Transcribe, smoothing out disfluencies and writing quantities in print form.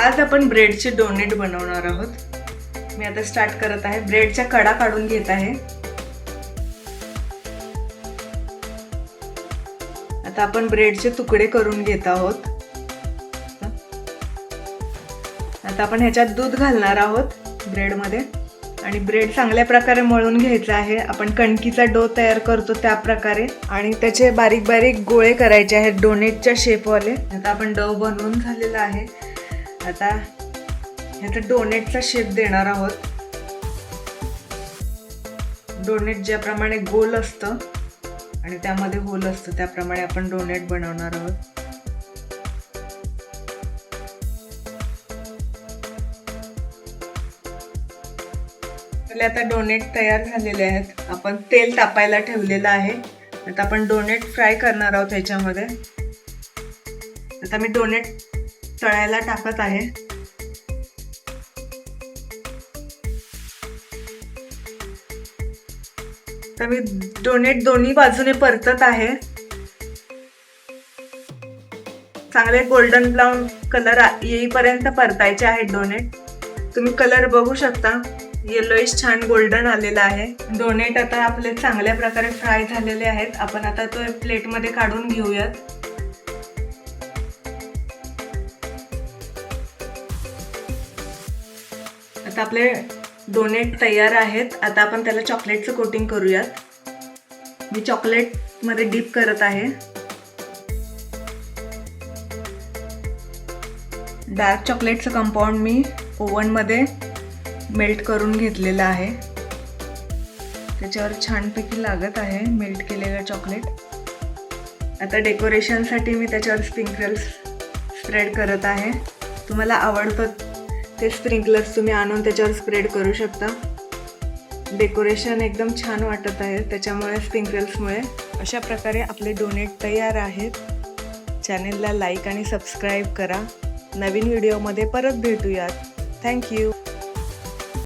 आज आपण ब्रेडचे डोनेट बनवणार आहोत। मी आता स्टार्ट करत आहे। ब्रेडच्या कडा काढून घेत आहे। आता आपण ब्रेडचे तुकडे करून घेत आहोत। आता आपण ह्याच्यात दूध घालणार आहोत ब्रेड मध्ये आणि ब्रेड चांगल्या प्रकारे मळून घ्यायचा आहे। आपण कणकीचा डो तयार करतो त्या प्रकारे आणि त्याचे बारीक बारीक गोळे करायचे आहेत डोनेटच्या शेपवाले। आता आपण डो बनवून झालेला आहे। आता ह्याचा डोनेटचा शेप देणार आहोत। डोनेट ज्याप्रमाणे गोल असतं आणि त्यामध्ये होल असतं त्याप्रमाणे आपण डोनेट बनवणार आहोत। आता डोनेट तयार झालेले आहेत। आपण तेल तापायला ठेवलेलं आहे। आता आपण डोनेट फ्राय करणार आहोत ह्याच्यामध्ये। आता मी डोनेट तळायला टाकत आहे। तर मी डोनेट दोन्ही बाजूने परतत आहे। चांगले गोल्डन ब्राउन कलर येईपर्यंत परतायचे आहेत डोनेट। तुम्ही कलर बघू शकता, येलोइश छान गोल्डन आलेला आहे। डोनेट आता आपले चांगल्या प्रकारे फ्राय झालेले आहेत। आपण आता तो प्लेट मध्ये काढून घेऊयात। आता आपले डोनेट तयार आहेत। आता आपण त्याला चॉकलेटचं कोटिंग करूयात। मी चॉकलेट मध्ये डीप करत आहे। डार्क चॉकलेटचं कंपाऊंड मी ओव्हन मध्ये मेल्ट करून घेतलेलं आहे। त्याच्यावर छानपैकी लागत आहे मेल्ट केलेलं चॉकलेट। आता डेकोरेशनसाठी मी त्याच्यावर स्प्रिंकल्स स्प्रेड करत आहे। तुम्हाला आवडतं ते स्प्रिंकलर्स तुम्ही आणून त्याच्यावर स्प्रेड करू शकता। डेकोरेशन एकदम छान वाटत आहे त्याच्यामुळे स्प्रिंकल्समुळे। अशा प्रकारे आपले डोनेट तयार आहेत। चॅनेलला लाईक आणि सबस्क्राईब करा। नवीन व्हिडिओमध्ये परत भेटूयात। थँक्यू।